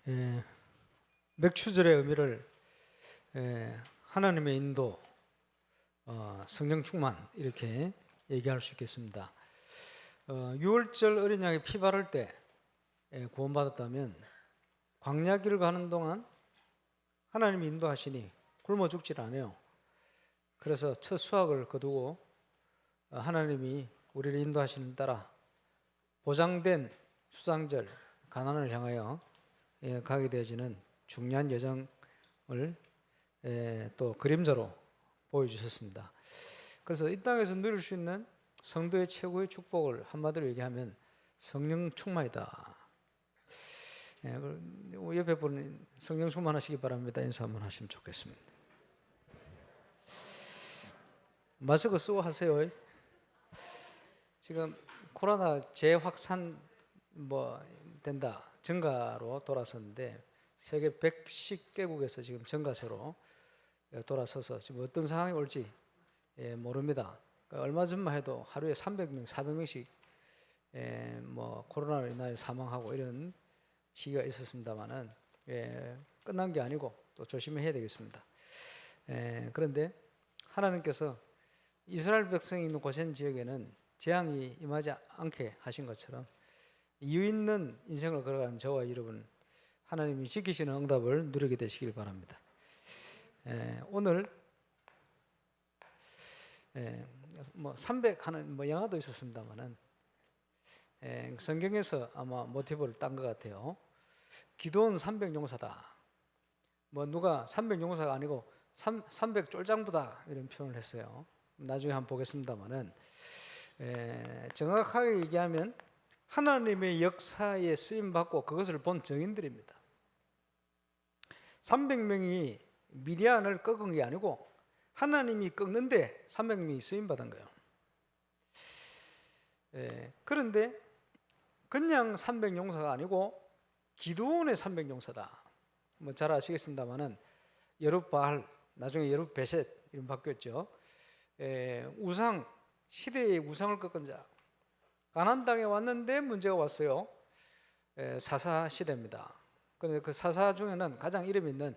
예, 맥추절의 의미를 하나님의 인도, 성령 충만 이렇게 얘기할 수 있겠습니다. 6월절 어린 양이 피 바를 때 구원받았다면 광야길을 가는 동안 하나님이 인도하시니 굶어 죽질 않아요. 그래서 첫 수확을 거두고 하나님이 우리를 인도하시는 따라 보장된 수상절 가나안을 향하여 가게 되어지는 중요한 여정을 또 그림자로 보여주셨습니다. 그래서 이 땅에서 누릴 수 있는 성도의 최고의 축복을 한마디로 얘기하면 성령 충만이다. 옆에 보는 성령 충만하시기 바랍니다. 인사 한번 하시면 좋겠습니다. 마스크 쓰고 하세요. 지금 코로나 재확산 된다 증가로 돌아섰는데 세계 110개국에서 지금 증가세로 돌아서서 지금 어떤 상황이 올지 모릅니다. 그러니까 얼마 전만 해도 하루에 300명, 400명씩 코로나로 인하여 사망하고 이런 시기가 있었습니다만은 끝난 게 아니고 또 조심해야 되겠습니다. 그런데 하나님께서 이스라엘 백성이 있는 고센 지역에는 재앙이 임하지 않게 하신 것처럼 이유 있는 인생을 걸어가는 저와 여러분 하나님이 지키시는 응답을 누리게 되시길 바랍니다. 오늘 300 하는 영화도 있었습니다만은 성경에서 아마 모티브를 딴 것 같아요. 기도원 300용사다. 누가 300용사가 아니고 300 쫄장부다 이런 표현을 했어요. 나중에 한번 보겠습니다만은 정확하게 얘기하면 하나님의 역사에 쓰임받고 그것을 본 증인들입니다. 300명이 미디안을 꺾은 게 아니고 하나님이 꺾는데 300명이 쓰임받은 거예요. 그런데 그냥 300용사가 아니고 기드온의 300용사다. 잘 아시겠습니다만은 여룹바알, 나중에 여룹베셋 이름 바뀌었죠. 우상, 시대의 우상을 꺾은 자. 가나안 땅에 왔는데 문제가 왔어요. 사사 시대입니다. 그런데 그 사사 중에는 가장 이름 있는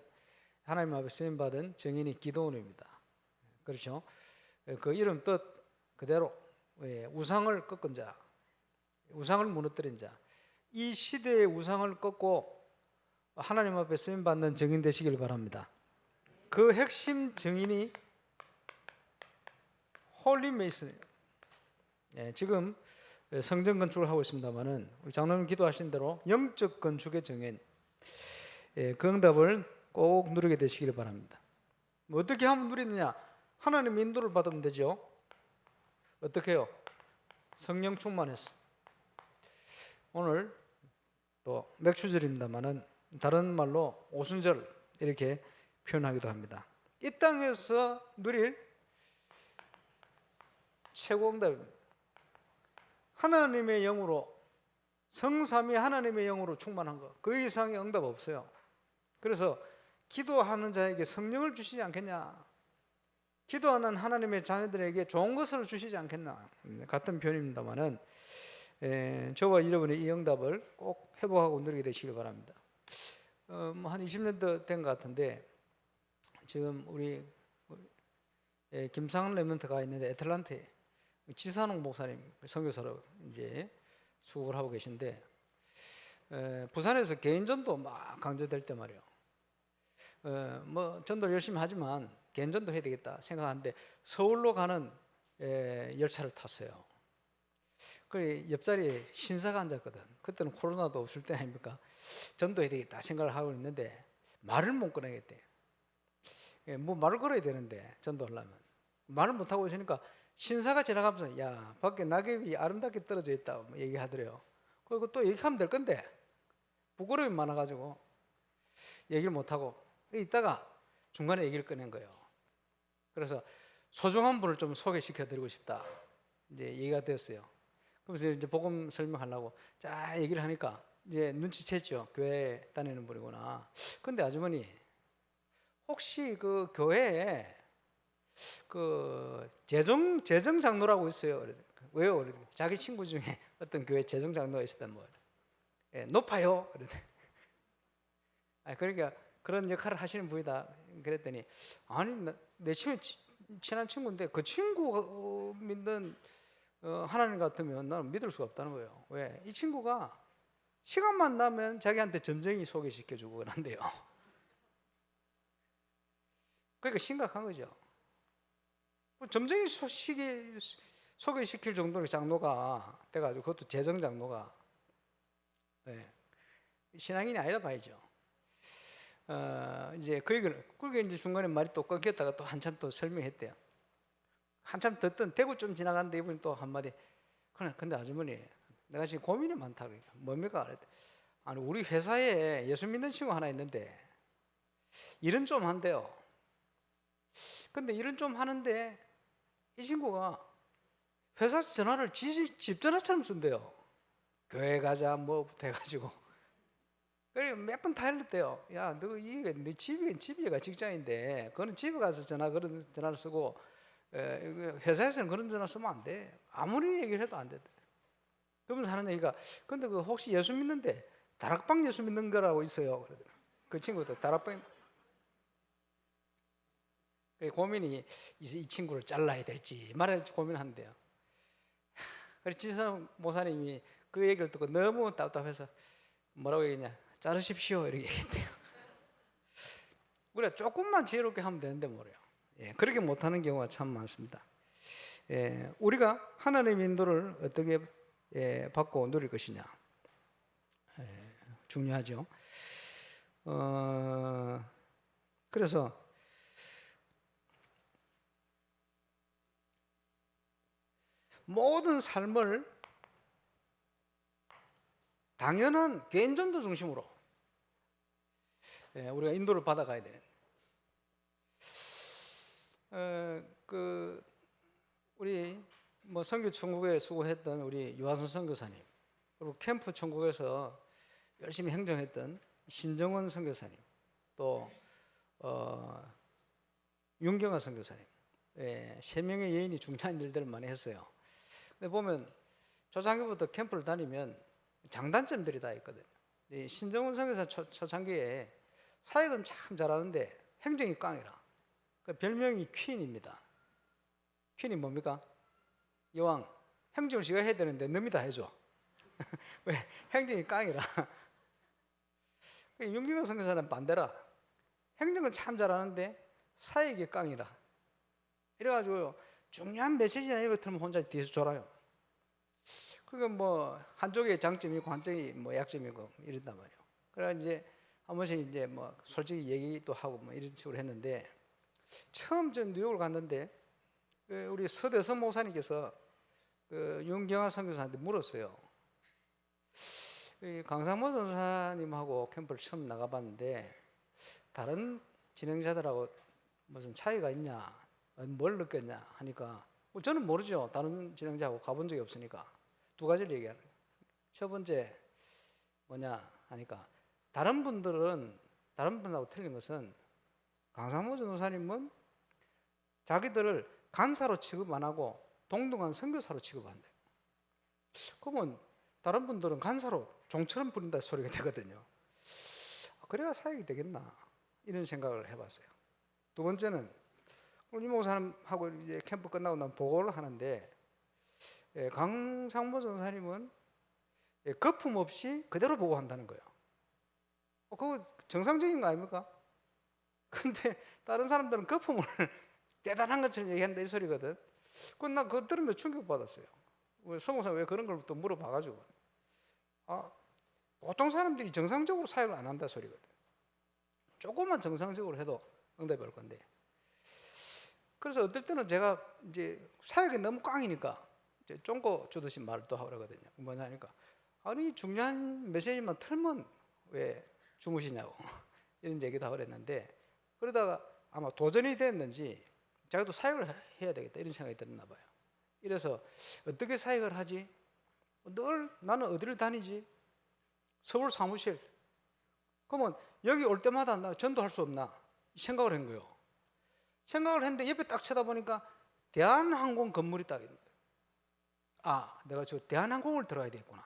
하나님 앞에 쓰임 받은 증인이 기드온입니다. 그렇죠? 그 이름 뜻 그대로 우상을 꺾은 자, 우상을 무너뜨린 자. 이 시대의 우상을 꺾고 하나님 앞에 쓰임 받는 증인 되시길 바랍니다. 그 핵심 증인이 홀리 메이슨이에요. 지금 성전 건축을 하고 있습니다만은 우리 장로님 기도하신 대로 영적 건축의 증인, 그 응답을 꼭 누리게 되시길 바랍니다. 어떻게 하면 누리느냐? 하나님 인도를 받으면 되죠. 어떻게 해요? 성령 충만해서. 오늘 또 맥추절입니다만은 다른 말로 오순절 이렇게 표현하기도 합니다. 이 땅에서 누릴 최고 응답입니다. 하나님의 영으로, 성삼위 하나님의 영으로 충만한 것, 그 이상의 응답 없어요. 그래서 기도하는 자에게 성령을 주시지 않겠냐, 기도하는 하나님의 자녀들에게 좋은 것을 주시지 않겠나, 같은 표현입니다만은 저와 여러분의 이 응답을 꼭 회복하고 누리게 되시길 바랍니다. 한 20년 된 것 같은데 지금 우리 김상은 레몬트가 있는데 애틀란타에 지산홍 목사님 선교사로 이제 수급을 하고 계신데 부산에서 개인전도 막 강조될 때 말이에요. 전도를 열심히 하지만 개인전도 해야 되겠다 생각하는데 서울로 가는 열차를 탔어요. 그 옆자리에 신사가 앉았거든. 그때는 코로나도 없을 때 아닙니까? 전도해야 되겠다 생각을 하고 있는데 말을 못 꺼내겠대. 말을 걸어야 되는데 전도하려면 말을 못하고 있으니까 신사가 지나가면서 야 밖에 낙엽이 아름답게 떨어져 있다 얘기하더래요. 그리고 또 얘기하면 될 건데 부끄러움이 많아가지고 얘기를 못하고 있다가 중간에 얘기를 꺼낸 거예요. 그래서 소중한 분을 좀 소개시켜드리고 싶다 이제 얘기가 됐어요. 그래서 이제 복음 설명하려고 자 얘기를 하니까 이제 눈치챘죠. 교회 다니는 분이구나. 근데 아주머니 혹시 그 교회에 그 재정 장로라고 있어요. 왜요? 자기 친구 중에 어떤 교회 재정 장로가 있었단 뭐 높아요. 그러니까 그런 역할을 하시는 분이다. 그랬더니 아니 내 친한 친구인데 그 친구 믿는 하나님 같으면 나는 믿을 수가 없다는 거예요. 왜? 이 친구가 시간만 나면 자기한테 점쟁이 소개시켜주고 그런데요. 그러니까 심각한 거죠. 점쟁이 소개시킬 정도로 장로가 돼가지고 그것도 재정 장로가 네. 신앙인이 아니라 봐야죠. 이제 그 얘기를 그게 이제 중간에 말이 또 끊겼다가 또 한참 또 설명했대요. 한참 듣던 대구 좀 지나가는데 이분이 또 한마디 그래 근데 아주머니 내가 지금 고민이 많다 그러니까 뭡니까? 그랬더니 아니 우리 회사에 예수 믿는 친구 하나 있는데 일은 좀 한대요. 근데 일은 좀 하는데 이 친구가 회사에서 전화를 집 전화처럼 쓴대요. 교회 가자 뭐부터 해가지고 그래 몇 번 타일렀대요. 야 너 이게 네 집이가 직장인데 그거는 집에 가서 그런 전화를 쓰고 회사에서는 그런 전화 쓰면 안 돼. 아무리 얘기를 해도 안 돼. 그러면서 하는 얘기가 근데 그 혹시 예수 믿는데 다락방 예수 믿는 거라고 있어요. 그러더라고요. 그 친구도 다락방 고민이 이 친구를 잘라야 될지 말아야 될지 고민한대요. 그래서 진선 모사님이 그 얘기를 듣고 너무 답답해서 뭐라고 얘기했냐 자르십시오 이렇게 얘기했대요. 우리가 조금만 지혜롭게 하면 되는데 뭐래요. 그렇게 못하는 경우가 참 많습니다. 우리가 하나님의 인도를 어떻게 받고 누릴 것이냐 중요하죠. 그래서 모든 삶을 당연한 개인전도 중심으로 우리가 인도를 받아가야 되는. 우리 뭐 선교 천국에 수고했던 우리 유하선 선교사님, 그리고 캠프 천국에서 열심히 행정했던 신정원 선교사님, 또 윤경아 선교사님, 세 명의 여인이 중요한 일들을 많이 했어요. 근데 보면 초창기부터 캠프를 다니면 장단점들이 다 있거든요. 이 신정원 선교사 초창기에 사역은 참 잘하는데 행정이 깡이라. 그 별명이 퀸입니다. 퀸이 뭡니까? 여왕. 행정을 지가 해야 되는데 남이 다 해줘. 왜? 행정이 깡이라. 윤기경 선교사는 반대라. 행정은 참 잘하는데 사역이 깡이라. 이래가지고 중요한 메시지나 이런 거 들으면 혼자 뒤에서 졸아요. 그게 뭐 한쪽에 장점이 있고 한쪽이 뭐 약점이고 이런단 말이에요. 그래 이제 한 번씩 이제 뭐 솔직히 얘기도 하고 뭐 이런 식으로 했는데 처음 전 뉴욕을 갔는데 우리 서대선 목사님께서 그 윤경아 선교사한테 물었어요. 강상모 전사님하고 캠프를 처음 나가봤는데 다른 진행자들하고 무슨 차이가 있냐, 뭘 느꼈냐 하니까 저는 모르죠. 다른 진행자하고 가본 적이 없으니까 두 가지를 얘기하는 거예요. 첫 번째 뭐냐 하니까 다른 분들하고 틀린 것은 강상모 전도사님은 자기들을 간사로 취급 안 하고 동등한 선교사로 취급한대요. 그러면 다른 분들은 간사로 종처럼 부린다 소리가 되거든요. 그래야 사역이 되겠나 이런 생각을 해봤어요. 두 번째는 우리 목사님하고 이제 캠프 끝나고 나면 보고를 하는데 강상모 전사님은 거품 없이 그대로 보고한다는 거예요. 그거 정상적인 거 아닙니까? 근데 다른 사람들은 거품을 대단한 것처럼 얘기한다 이 소리거든. 나 그거 들으면 충격받았어요. 성모사 왜 그런 걸 또 물어봐가지고 보통 사람들이 정상적으로 사역을 안 한다 소리거든. 조금만 정상적으로 해도 응답이 올 건데. 그래서 어떨 때는 제가 이제 사역이 너무 꽝이니까 이제 쫑고 주듯이 말을 또 하거든요. 뭐냐니까 아니 중요한 메시지만 틀면 왜 주무시냐고 이런 얘기도 하고 그랬는데 그러다가 아마 도전이 됐는지 자기도 사역을 해야 되겠다 이런 생각이 들었나 봐요. 이래서 어떻게 사역을 하지? 늘 나는 어디를 다니지? 서울 사무실. 그러면 여기 올 때마다 나 전도할 수 없나? 생각을 한 거예요. 생각을 했는데 옆에 딱 쳐다보니까 대한항공 건물이 딱 있는 거예요. 내가 저 대한항공을 들어가야 되겠구나.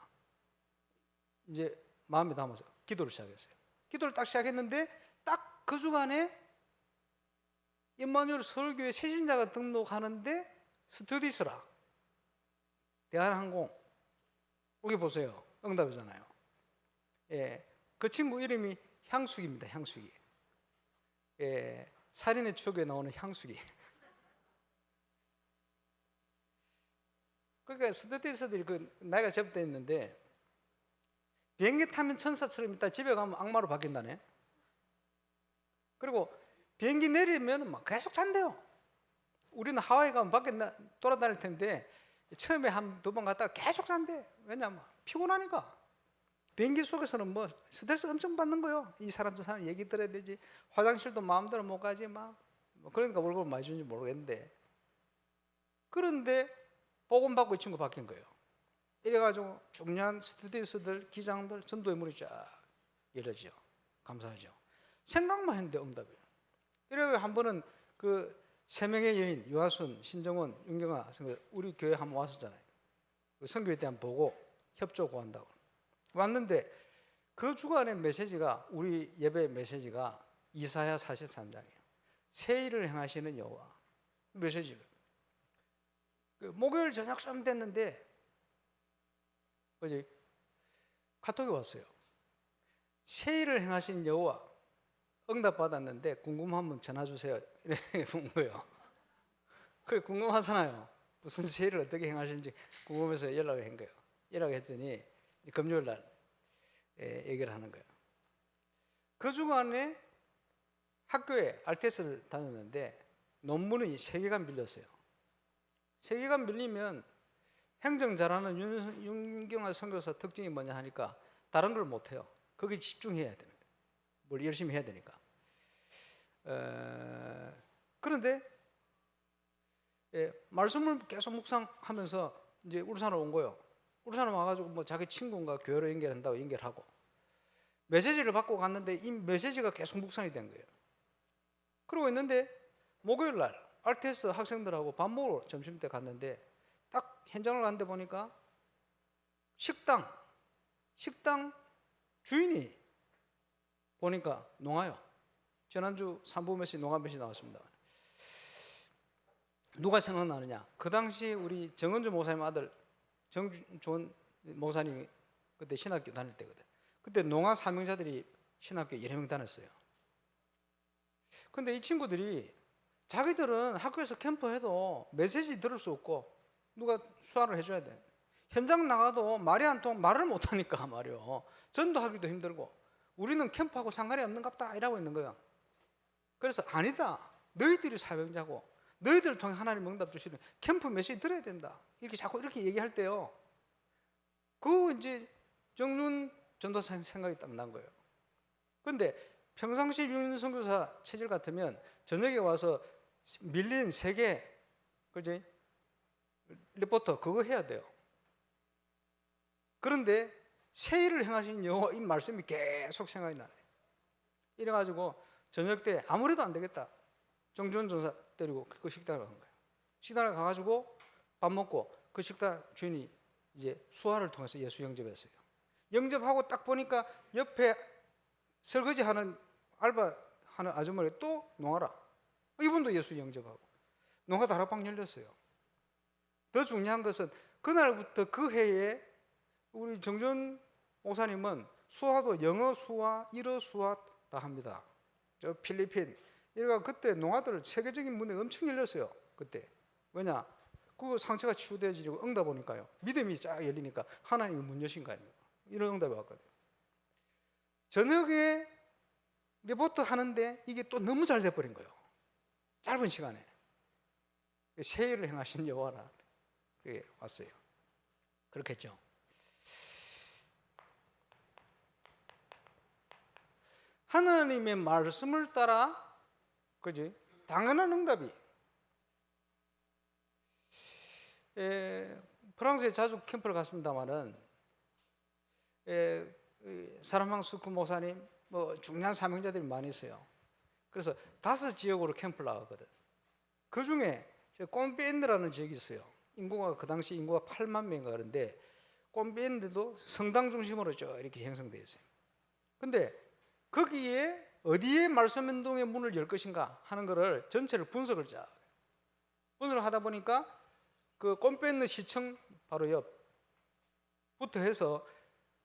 이제 마음에 담아서 기도를 시작했어요. 기도를 딱 시작했는데 딱 그 주간에 임마누엘 서울교회 새신자가 등록하는데 스튜디스라 대한항공 여기 보세요. 응답이잖아요. 예, 그 친구 이름이 향숙입니다. 향숙이. 예, 살인의 추억에 나오는 향숙이. 그러니까 스튜디스들이 그 나이가 접대 있는데 비행기 타면 천사처럼 있다 집에 가면 악마로 바뀐다네. 그리고 비행기 내리면 막 계속 잔대요. 우리는 하와이 가면 밖에 돌아다닐 텐데 처음에 한 두 번 갔다가 계속 잔대. 왜냐면 피곤하니까. 비행기 속에서는 뭐 스트레스 엄청 받는 거예요. 이 사람 저 사람 얘기 들어야 되지. 화장실도 마음대로 못 가지 막. 그러니까 월급을 많이 주는지 모르겠는데. 그런데 복음 받고 이 친구 바뀐 거예요. 이래가지고 중요한 스튜디오스들, 기장들, 전도의 물이 쫙 열려지죠. 감사하죠. 생각만 했는데 응답이에요. 이래서 한 번은 그 세 명의 여인 유아순, 신정원, 윤경아 우리 교회 한번 왔었잖아요. 그 선교에 대한 보고 협조 구한다고 왔는데 그 주간의 메시지가 우리 예배 메시지가 이사야 43장이에요. 새 일을 행하시는 여호와 메시지를 그 목요일 저녁쯤 됐는데 어제 카톡이 왔어요. 새 일을 행하신 여호와 응답 받았는데 궁금하면 전화 주세요. 이렇게 본 거예요. 그래 궁금하잖아요. 무슨 새 일을 어떻게 행하시는지 궁금해서 연락을 한 거예요. 연락했더니 금요일 날 얘기를 하는 거예요. 그 주간에 학교에 RTS를 다녔는데 논문이 3개가 밀렸어요. 3개가 밀리면 행정 잘하는 윤경아 선교사 특징이 뭐냐 하니까 다른 걸 못해요. 거기에 집중해야 되는 거예요. 뭘 열심히 해야 되니까. 그런데 말씀을 계속 묵상하면서 이제 울산으로 온 거예요. 울산에 와가지고 뭐 자기 친구인가 교회로 연결한다고 연결하고 메시지를 받고 갔는데 이 메시지가 계속 묵상이 된 거예요. 그러고 있는데 목요일 날 RTS 학생들하고 밥 먹으러 점심 때 갔는데 딱 현장을 갔는데 보니까 식당 주인이 보니까 농아요. 지난주 3부 메시지 농아 메시지 나왔습니다. 누가 생각나느냐? 그 당시 우리 정은주 목사님 아들 정준 목사님이 그때 신학교 다닐 때거든. 그때 농아 사명자들이 신학교 여러 명 다녔어요. 근데 이 친구들이 자기들은 학교에서 캠프해도 메시지 들을 수 없고 누가 수화를 해줘야 돼. 현장 나가도 말이 안 통, 말을 못하니까 말이요. 전도하기도 힘들고 우리는 캠프하고 상관이 없는갑다 이라고 있는 거야. 그래서 아니다. 너희들이 사명자고 너희들을 통해 하나님 응답 주시는 캠프 메시지 들어야 된다. 이렇게 자꾸 이렇게 얘기할 때요. 그 이제 정윤 전도사님 생각이 딱 난 거예요. 근데 평상시 윤 선교사 체질 같으면 저녁에 와서 밀린 3개 그지? 리포터 그거 해야 돼요. 그런데 새 일을 행하신 여호와 이 말씀이 계속 생각이 나네. 이래가지고 저녁 때 아무래도 안 되겠다. 정준 전사 데리고 그 식당을 간 거예요. 식당을 가가지고 밥 먹고 그 식당 주인이 이제 수화를 통해서 예수 영접했어요. 영접하고 딱 보니까 옆에 설거지하는 알바하는 아주머니 또 농아라. 이분도 예수 영접하고 농아 다락방 열렸어요. 더 중요한 것은 그날부터 그 해에 우리 정준 목사님은 수화도 영어 수화, 일어 수화 다 합니다. 저 필리핀 이래가 그때 농아들 세계적인 문이 엄청 열렸어요. 그때 왜냐? 그 상처가 치유되어지고 응답 오니까요. 믿음이 쫙 열리니까 하나님이 문 여신 거 아닙니까? 이런 응답이 왔거든요. 저녁에 리포트 하는데 이게 또 너무 잘 돼버린 거예요. 짧은 시간에 새 일을 행하신 여호와라 그게 왔어요. 그렇겠죠. 하나님의 말씀을 따라 그지? 당연한 응답이. 프랑스에 자주 캠프를 갔습니다만은 사람왕 수크 목사님 뭐 중요한 사명자들이 많이 있어요. 그래서 5 지역으로 캠프를 나가거든. 그 중에 꼼비엔드라는 지역이 있어요. 인구가 그 당시 인구가 8만 명인가 그런데 꼼비엔드도 성당 중심으로 쭉 이렇게 형성되어 있어요. 근데 거기에 어디에 말씀 운동의 문을 열 것인가 하는 거를 전체를 분석을 분석을 하다 보니까 그 꼼빼있는 시청 바로 옆부터 해서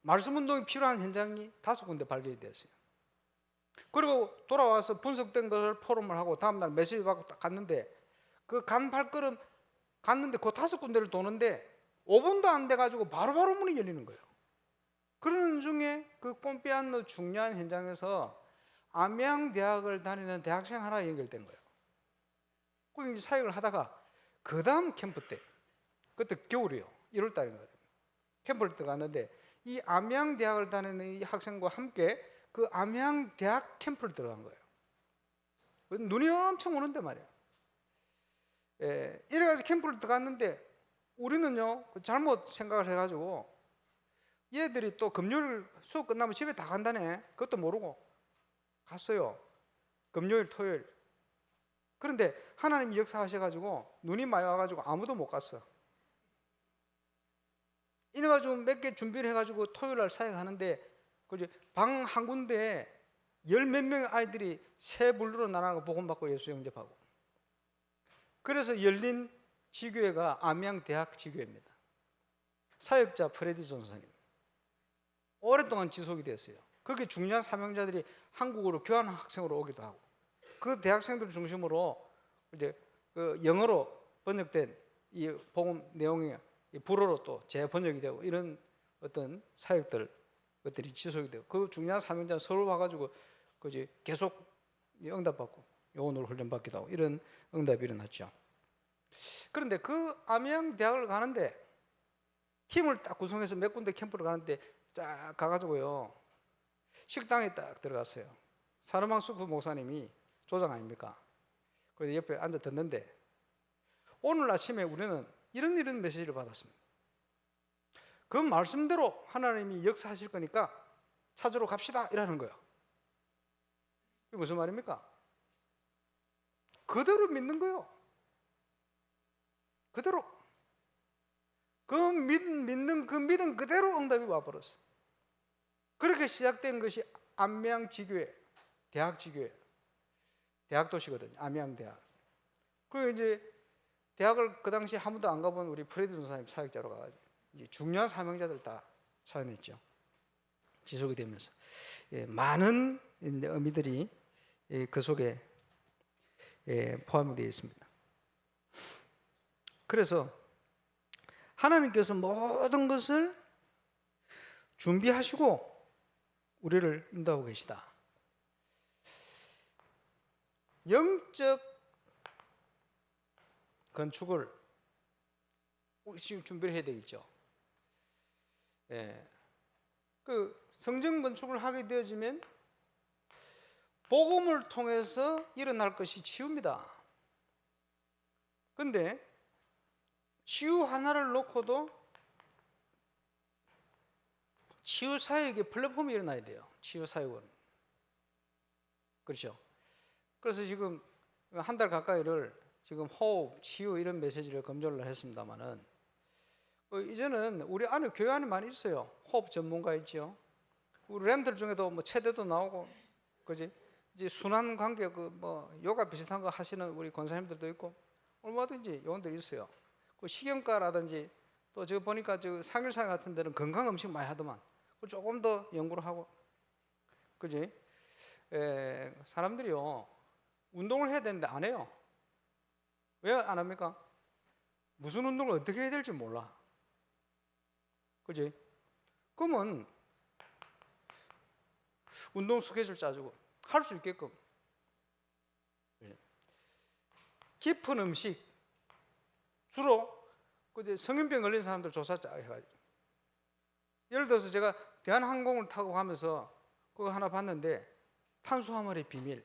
말씀 운동이 필요한 현장이 5군데 발견이 됐어요. 그리고 돌아와서 분석된 것을 포럼을 하고 다음날 메시지 받고 딱 갔는데 그 간 발걸음 갔는데 그 5군데를 도는데 5분도 안 돼가지고 바로바로 문이 열리는 거예요. 그러는 중에 그 꼼빼안의 중요한 현장에서 암양대학을 다니는 대학생 하나 연결된 거예요. 그리고 이제 사역을 하다가 그 다음 캠프 때, 그때 겨울이요, 1월 달인 거예요. 캠프를 들어갔는데 이 암양대학을 다니는 이 학생과 함께 그 암양대학 캠프를 들어간 거예요. 눈이 엄청 오는데 말이에요. 이래가지고 캠프를 들어갔는데 우리는요 잘못 생각을 해가지고 얘들이 또 금요일 수업 끝나면 집에 다 간다네, 그것도 모르고 갔어요. 금요일 토요일. 그런데 하나님이 역사하셔가지고 눈이 많이 와가지고 아무도 못 갔어. 이래가지고 몇 개 준비를 해가지고 토요일 날 사역하는데 방 한 군데에 10몇 명의 아이들이 세 분류로 나눠서 복음받고 예수 영접하고, 그래서 열린 지교회가 암양대학 지교회입니다. 사역자 프레디 전사님 오랫동안 지속이 됐어요. 거기 중요한 사명자들이 한국으로 교환 학생으로 오기도 하고, 그 대학생들 중심으로 이제 그 영어로 번역된 이 복음 내용이 불어로 또 재번역이 되고, 이런 어떤 사역들이 지속이 되고, 그 중요한 사명자는 서울 와가지고 계속 응답받고 영혼으로 훈련받기도 하고, 이런 응답이 일어났죠. 그런데 그 암양대학을 가는데 팀을 딱 구성해서 몇 군데 캠프를 가는데 쫙 가가지고요 식당에 딱 들어갔어요. 사르망 수프 목사님이 조장 아닙니까? 그래서 옆에 앉아 듣는데 오늘 아침에 우리는 이런 메시지를 받았습니다. 그 말씀대로 하나님이 역사하실 거니까 찾으러 갑시다 이라는 거예요. 이게 무슨 말입니까? 그대로 믿는 거예요. 그대로 믿는 그 믿음 그대로 응답이 와버렸어. 그렇게 시작된 것이 암양지교회, 대학지교회, 대학도시거든요. 암양대학. 그리고 이제 대학을 그 당시 한 번도 안 가본 우리 프레디 전사님 사역자로 가가지고 이제 중요한 사명자들 다 차연했죠. 지속이 되면서 많은 의미들이 그 속에 포함이 되어 있습니다. 그래서 하나님께서 모든 것을 준비하시고 우리를 인도하고 계시다. 영적 건축을 지금 준비를 해야 되겠죠. 그 성전 건축을 하게 되어지면 복음을 통해서 일어날 것이 치유입니다. 그런데 치유 하나를 놓고도 치유 사역의 플랫폼이 일어나야 돼요. 치유 사역은. 그렇죠. 그래서 지금 한 달 가까이를 지금 호흡, 치유 이런 메시지를 검조를 했습니다만은 이제는 우리 안에 교회 안에 많이 있어요. 호흡 전문가 있죠. 우리 램들 중에도 뭐 체대도 나오고, 그지? 이제 순환 관계 요가 비슷한 거 하시는 우리 권사님들도 있고 얼마든지 요원들이 있어요. 그 식용과라든지 또 저 보니까 저 상일상 같은 데는 건강 음식 많이 하더만 조금 더 연구를 하고, 그지? 사람들이요 운동을 해야 되는데 안 해요. 왜 안 합니까? 무슨 운동을 어떻게 해야 될지 몰라. 그지? 그러면 운동 스케줄 짜주고 할 수 있게끔. 깊은 음식 주로 성인병 걸린 사람들 조사 쫙 해가지고, 예를 들어서 제가 대한항공을 타고 가면서 그거 하나 봤는데 탄수화물의 비밀,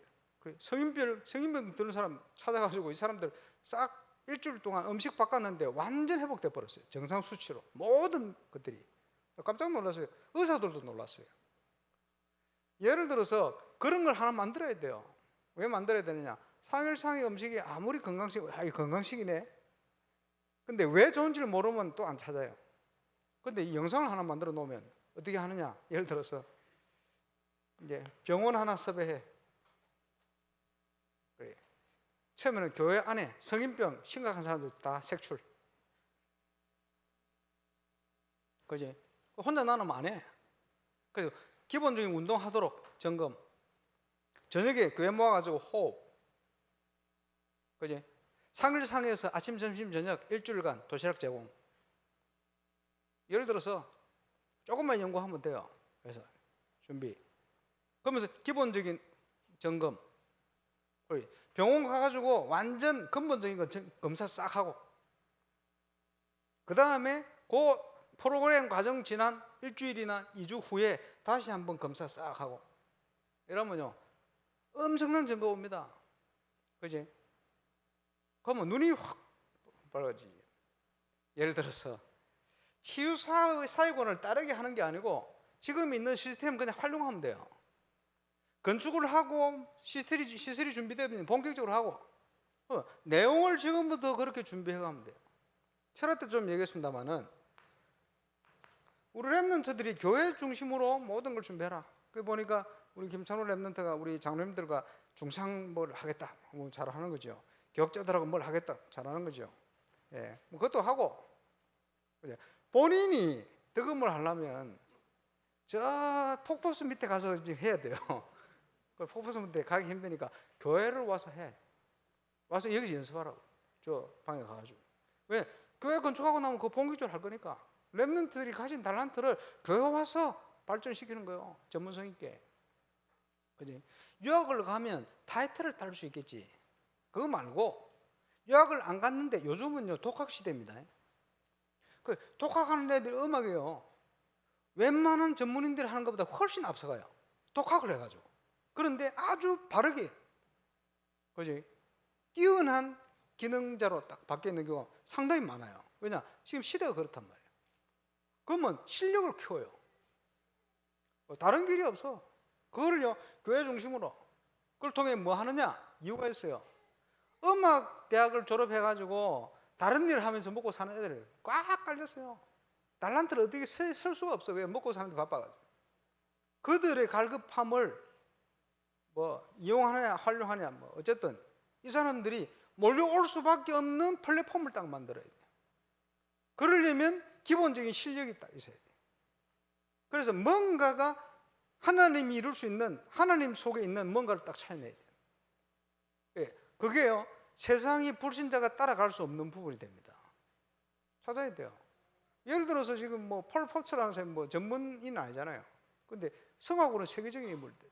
성인병 드는 사람 찾아가지고 이 사람들 싹 일주일 동안 음식 바꿨는데 완전 회복돼 버렸어요. 정상 수치로 모든 것들이. 깜짝 놀랐어요. 의사들도 놀랐어요. 예를 들어서 그런 걸 하나 만들어야 돼요. 왜 만들어야 되느냐? 3일상의 음식이 아무리 건강식, 이 건강식이네. 근데 왜 좋은지를 모르면 또 안 찾아요. 근데 이 영상을 하나 만들어 놓으면 어떻게 하느냐? 예를 들어서 이제 병원 하나 섭외해. 그래. 처음에는 교회 안에 성인병 심각한 사람들 다 색출. 그지? 혼자 나는 안 해. 그리고 기본적인 운동하도록 점검. 저녁에 교회 모아가지고 호흡. 그지? 상일상에서 아침, 점심, 저녁 일주일간 도시락 제공. 예를 들어서 조금만 연구하면 돼요. 그래서 준비. 그러면서 기본적인 점검. 병원 가가지고 완전 근본적인 거 검사 싹 하고, 그 다음에 그 프로그램 과정 지난 일주일이나 2주 후에 다시 한번 검사 싹 하고, 이러면요 엄청난 증거 옵니다. 그지? 그러면 눈이 확 밝아지죠. 예를 들어서 치유사회권을 따르게 하는 게 아니고 지금 있는 시스템 그냥 활용하면 돼요. 건축을 하고 시설이 준비되면 본격적으로 하고, 내용을 지금부터 그렇게 준비해가면 돼요. 철학 때 좀 얘기했습니다만은 우리 랩런트들이 교회 중심으로 모든 걸 준비해라. 그 보니까 우리 김찬호 랩런트가 우리 장로님들과 중상 뭘 하겠다, 뭐 잘하는 거죠. 교역자들하고 뭘 하겠다, 잘하는 거죠. 예, 뭐 그것도 하고, 그죠? 본인이 득음을 하려면 저 폭포수 밑에 가서 이제 해야 돼요. 그 폭포수 밑에 가기 힘드니까 교회를 와서 해. 와서 여기서 연습하라고. 저 방에 가가지고. 왜? 교회 건축하고 나면 그 본격적으로 할 거니까. 랩런트들이 가진 달란트를 교회 와서 발전시키는 거예요. 전문성 있게. 그지? 유학을 가면 타이틀을 딸 수 있겠지. 그거 말고 유학을 안 갔는데 요즘은요 독학 시대입니다. 그 독학하는 애들 음악이요 웬만한 전문인들이 하는 것보다 훨씬 앞서가요. 독학을 해가지고. 그런데 아주 바르게, 그지? 뛰어난 기능자로 딱 바뀌어 있는 경우가 상당히 많아요. 왜냐? 지금 시대가 그렇단 말이에요. 그러면 실력을 키워요. 다른 길이 없어. 그거를요 교회 중심으로. 그걸 통해 뭐 하느냐? 이유가 있어요. 음악 대학을 졸업해가지고 다른 일을 하면서 먹고 사는 애들 꽉 깔렸어요. 달란트를 어떻게 쓸 수가 없어. 왜? 먹고 사는데 바빠가지고. 그들의 갈급함을 뭐 이용하느냐 활용하느냐 뭐 어쨌든 이 사람들이 몰려올 수밖에 없는 플랫폼을 딱 만들어야 돼요. 그러려면 기본적인 실력이 딱 있어야 돼요. 그래서 뭔가가 하나님이 이룰 수 있는, 하나님 속에 있는 뭔가를 딱 찾아내야 돼요. 예, 그게요 세상이 불신자가 따라갈 수 없는 부분이 됩니다. 찾아야 돼요. 예를 들어서 지금 뭐 폴 포처라는 사람이 뭐 전문인 아니잖아요. 근데 성악으로는 세계적인 인물들.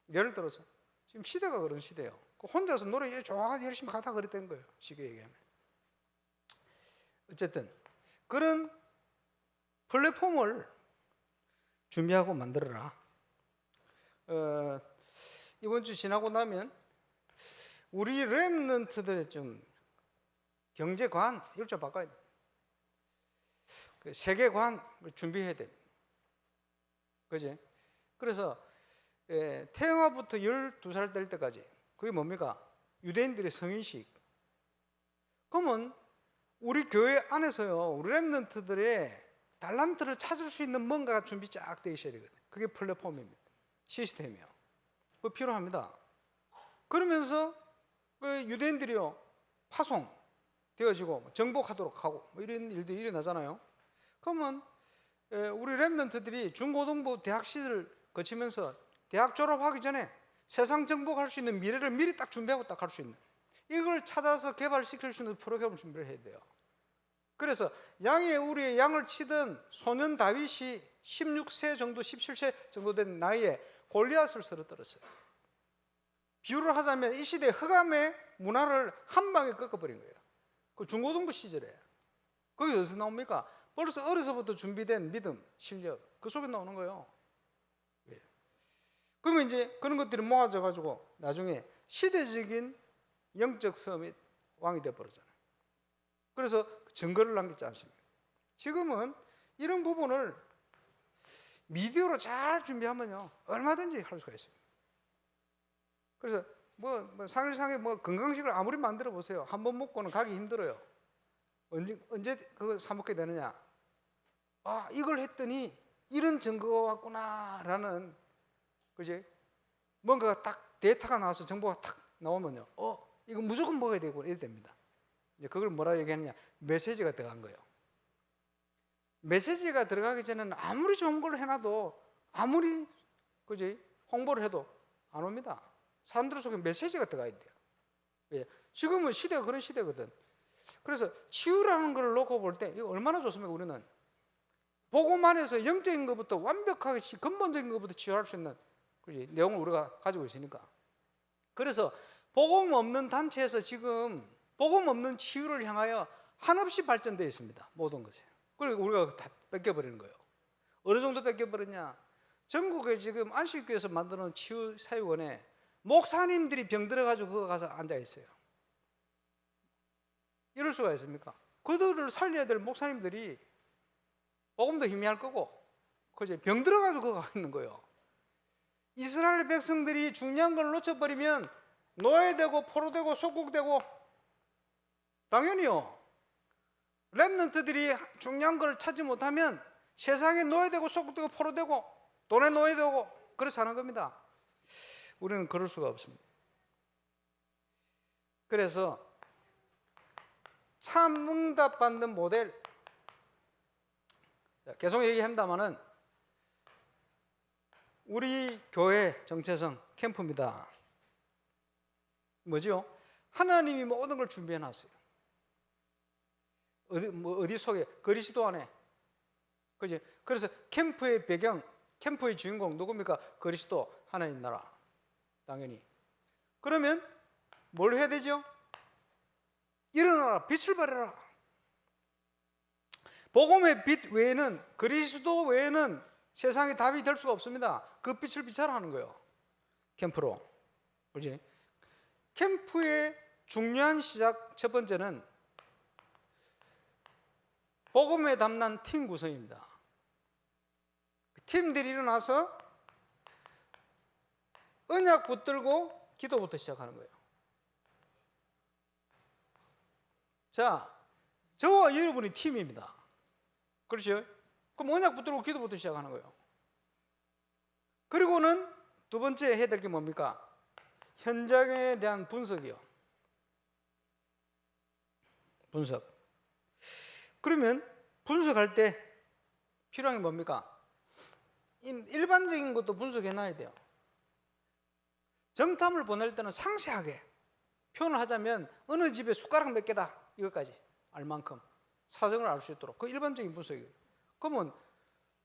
예를 들어서 지금 시대가 그런 시대예요. 혼자서 노래 좋아하고 열심히 가다 그랬던 거예요. 쉽게 얘기하면. 어쨌든 그런 플랫폼을 준비하고 만들어라. 이번 주 지나고 나면 우리 랩런트들의 좀 경제관 이걸 좀 바꿔야 돼. 세계관 준비해야 돼. 그지? 그래서 태영아부터 12살 될 때까지 그게 뭡니까? 유대인들의 성인식. 그러면 우리 교회 안에서요 우리 랩런트들의 달란트를 찾을 수 있는 뭔가가 준비 쫙 돼 있어야 되거든요. 그게 플랫폼입니다. 시스템이요. 그거 필요합니다. 그러면서 유대인들이요 파송되어지고 정복하도록 하고 뭐 이런 일들이 일어나잖아요. 그러면 우리 랩런트들이 중고등부 대학 시절을 거치면서 대학 졸업하기 전에 세상 정복할 수 있는 미래를 미리 딱 준비하고 딱 갈 수 있는 이걸 찾아서 개발시킬 수 있는 프로그램을 준비를 해야 돼요. 그래서 양의 우리의 양을 치던 소년 다윗이 16세 정도 17세 정도 된 나이에 골리앗을 쓰러뜨렸어요. 비유를 하자면 이 시대 흑암의 문화를 한 방에 꺾어버린 거예요. 그 중고등부 시절에. 그게 어디서 나옵니까? 벌써 어려서부터 준비된 믿음, 실력 그 속에 나오는 거예요. 예. 그러면 이제 그런 것들이 모아져 가지고 나중에 시대적인 영적 서밋 왕이 되어버리잖아요. 그래서 증거를 남기지 않습니다. 지금은 이런 부분을 미디어로 잘 준비하면요 얼마든지 할 수가 있습니다. 그래서 뭐 상일상에 뭐 건강식을 아무리 만들어 보세요. 한 번 먹고는 가기 힘들어요. 언제 그걸 사 먹게 되느냐? 아 이걸 했더니 이런 증거가 왔구나라는 그지 뭔가가 딱 데이터가 나와서 정보가 탁 나오면요, 이거 무조건 먹어야 되고 이래 됩니다. 이제 그걸 뭐라 얘기하느냐, 메시지가 들어간 거예요. 메시지가 들어가기 전에는 아무리 좋은 걸 해놔도, 아무리 그지 홍보를 해도 안 옵니다. 사람들 속에 메시지가 들어가야 돼요. 예. 지금은 시대가 그런 시대거든. 그래서 치유라는 걸 놓고 볼 때 이거 얼마나 좋습니까? 우리는 복음 안에서 영적인 것부터 완벽하게 근본적인 것부터 치유할 수 있는 그지 내용을 우리가 가지고 있으니까. 그래서 복음 없는 단체에서 지금 복음 없는 치유를 향하여 한없이 발전되어 있습니다. 모든 것이. 그리고 우리가 다 뺏겨버리는 거예요. 어느 정도 뺏겨버렸냐? 전국에 지금 안식교에서 만드는 치유 사유원에 목사님들이 병들어가지고 그거 가서 앉아 있어요. 이럴 수가 있습니까? 그들을 살려야 될 목사님들이 복음도 희미할 거고, 그죠? 병들어가지고 그거 가 있는 거예요. 이스라엘 백성들이 중요한 걸 놓쳐버리면 노예되고 포로되고 속국되고, 당연히요. 렘넌트들이 중요한 걸 찾지 못하면 세상에 노예되고 속국되고 포로되고 돈에 노예되고 그래서 사는 겁니다. 우리는 그럴 수가 없습니다. 그래서 참 응답 받는 모델, 계속 얘기합니다마는 우리 교회 정체성 캠프입니다. 뭐지요? 하나님이 모든 걸 준비해 놨어요. 어디 속에? 그리스도 안에. 그지? 그래서 캠프의 배경, 캠프의 주인공 누굽니까? 그리스도, 하나님 나라. 당연히. 그러면 뭘 해야 되죠? 일어나라, 빛을 발해라. 복음의 빛 외에는, 그리스도 외에는 세상에 답이 될 수가 없습니다. 그 빛을 비춰라 하는 거예요. 캠프로. 그지? 캠프의 중요한 시작 첫 번째는 복음에 담난 팀 구성입니다. 팀들이 일어나서 언약 붙들고 기도부터 시작하는 거예요. 자, 저와 여러분이 팀입니다. 그렇죠? 그럼 언약 붙들고 기도부터 시작하는 거예요. 그리고는 두 번째 해야 될 게 뭡니까? 현장에 대한 분석이요. 분석. 그러면 분석할 때 필요한 게 뭡니까? 일반적인 것도 분석해 놔야 돼요. 정탐을 보낼 때는 상세하게 표현을 하자면 어느 집에 숟가락 몇 개다 이것까지 알 만큼 사정을 알 수 있도록, 그 일반적인 분석이에요. 그러면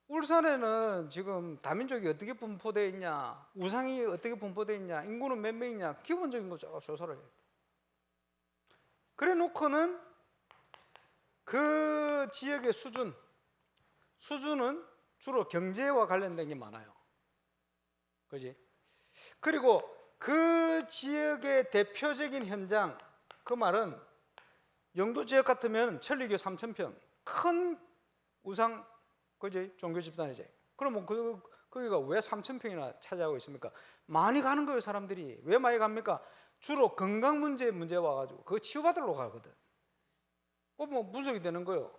울산에는 지금 다민족이 어떻게 분포되어 있냐, 우상이 어떻게 분포되어 있냐, 인구는 몇 명이냐, 기본적인 거 조사를 해야 돼요. 그래 놓고는 그 지역의 수준은 주로 경제와 관련된 게 많아요. 그지? 그리고 그 지역의 대표적인 현장, 그 말은 영도 지역 같으면 천리교 3,000평, 큰 우상, 그지? 종교 집단이지. 그러면 거기가 왜 3,000평이나 차지하고 있습니까? 많이 가는 거예요, 사람들이. 왜 많이 갑니까? 주로 건강 문제 와가지고 그거 치유받으러 가거든. 뭐 분석이 되는 거예요.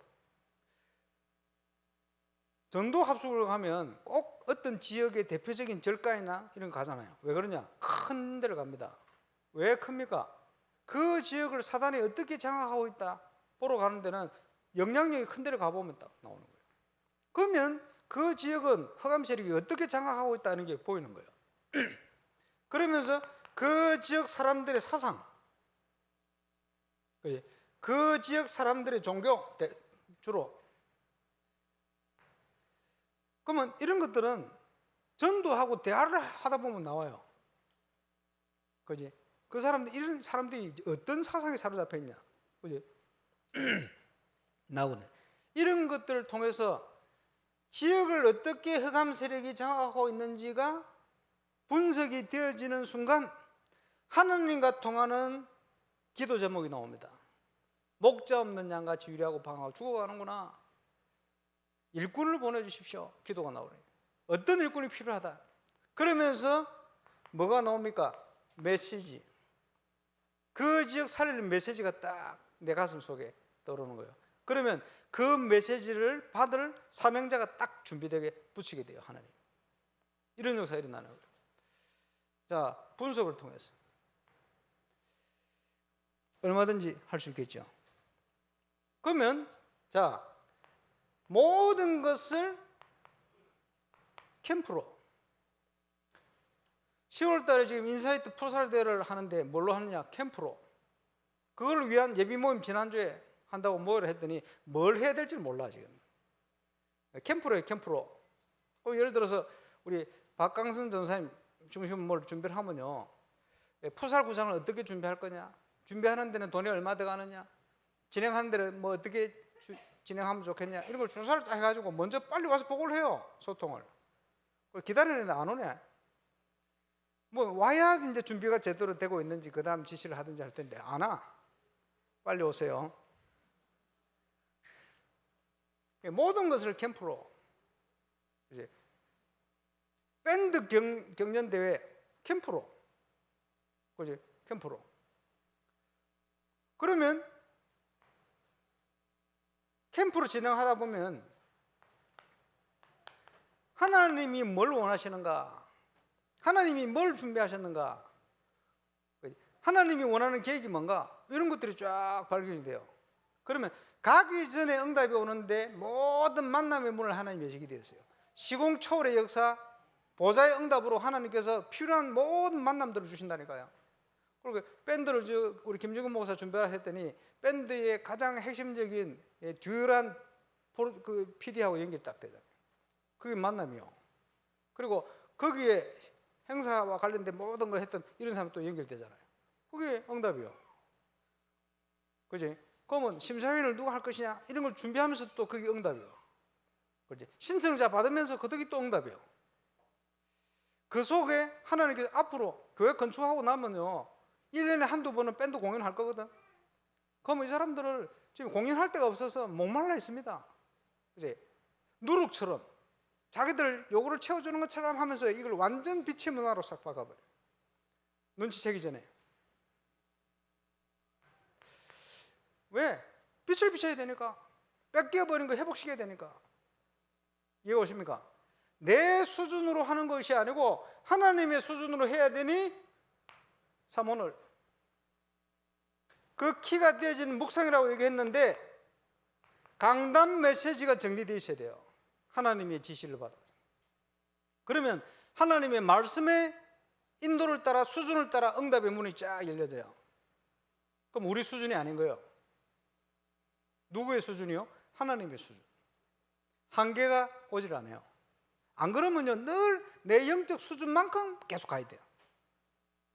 전도 합숙을 가면 꼭 어떤 지역의 대표적인 절가이나 이런 거 가잖아요. 왜 그러냐? 큰 데를 갑니다. 왜 큽니까? 그 지역을 사단이 어떻게 장악하고 있다 보러 가는 데는 영향력이 큰 데를 가보면 딱 나오는 거예요. 그러면 그 지역은 흑암 세력이 어떻게 장악하고 있다는 게 보이는 거예요. 그러면서 그 지역 사람들의 사상, 그 지역 사람들의 종교, 주로. 그러면 이런 것들은 전도하고 대화를 하다 보면 나와요. 그지? 그 사람들, 이런 사람들이 어떤 사상에 사로잡혀 있냐. 그지? 나오네. 이런 것들을 통해서 지역을 어떻게 흑암 세력이 장악하고 있는지가 분석이 되어지는 순간 하나님과 통하는 기도 제목이 나옵니다. 목자 없는 양같이 유리하고 방황하고 죽어가는구나. 일꾼을 보내주십시오. 기도가 나오네. 어떤 일꾼이 필요하다. 그러면서 뭐가 나옵니까? 메시지. 그 지역 살리는 메시지가 딱 내 가슴 속에 떠오르는 거예요. 그러면 그 메시지를 받을 사명자가 딱 준비되게 붙이게 돼요. 하나님. 이런 역사가 일어나는 거예요. 자, 분석을 통해서 얼마든지 할 수 있겠죠. 그러면 자, 모든 것을 캠프로 10월 달에 지금 인사이트 풋살 대회를 하는데 뭘로 하느냐? 캠프로. 그걸 위한 예비 모임 지난주에 한다고 모여를 했더니 뭘 해야 될지 몰라 지금. 캠프로예요, 캠프로. 예를 들어서 우리 박강선 전사님 중심 뭘 준비를 하면요, 풋살 구장을 어떻게 준비할 거냐, 준비하는 데는 돈이 얼마 들어가느냐, 진행하는 데는 뭐 어떻게 진행하면 좋겠냐, 이런 걸 조사를 딱 해가지고 먼저 빨리 와서 보고를 해요. 소통을. 기다리는데 안 오네. 뭐 와야 이제 준비가 제대로 되고 있는지 그 다음 지시를 하든지 할 텐데 안 와. 빨리 오세요. 모든 것을 캠프로. 이제 밴드 경연 대회 캠프로. 그지? 캠프로. 그러면 캠프로 진행하다 보면 하나님이 뭘 원하시는가? 하나님이 뭘 준비하셨는가? 하나님이 원하는 계획이 뭔가? 이런 것들이 쫙 발견이 돼요. 그러면 가기 전에 응답이 오는데 모든 만남의 문을 하나님이 여시게 되었어요. 시공 초월의 역사, 보좌의 응답으로 하나님께서 필요한 모든 만남들을 주신다니까요. 그리고 밴드를 우리 김정근 목사 준비를 했더니 밴드의 가장 핵심적인 듀얼한 그 PD하고 연결이 딱 되잖아요. 그게 만남이요. 그리고 거기에 행사와 관련된 모든 걸 했던 이런 사람 또 연결되잖아요. 그게 응답이요. 그지? 그러면 심사위원을 누가 할 것이냐 이런 걸 준비하면서 또 그게 응답이요. 그지? 신청자 받으면서 그덕이 또 응답이요. 그 속에 하나님께서 앞으로 교회 건축하고 나면요 1년에 한두 번은 밴드 공연할 거거든. 그러면 이 사람들을 지금 공연할 데가 없어서 목말라 있습니다. 그지? 누룩처럼 자기들 요구를 채워주는 것처럼 하면서 이걸 완전 빛의 문화로 싹 바꿔버려. 눈치채기 전에. 왜? 빛을 비춰야 되니까. 뺏겨버린 거 회복시켜야 되니까. 이해가 오십니까? 내 수준으로 하는 것이 아니고 하나님의 수준으로 해야 되니 사모늘. 그 키가 되어지는 묵상이라고 얘기했는데 강단 메시지가 정리되어 있어야 돼요. 하나님의 지시를 받아서. 그러면 하나님의 말씀의 인도를 따라 수준을 따라 응답의 문이 쫙 열려져요. 그럼 우리 수준이 아닌 거예요. 누구의 수준이요? 하나님의 수준. 한계가 오질 않아요. 안 그러면요 늘 내 영적 수준만큼 계속 가야 돼요.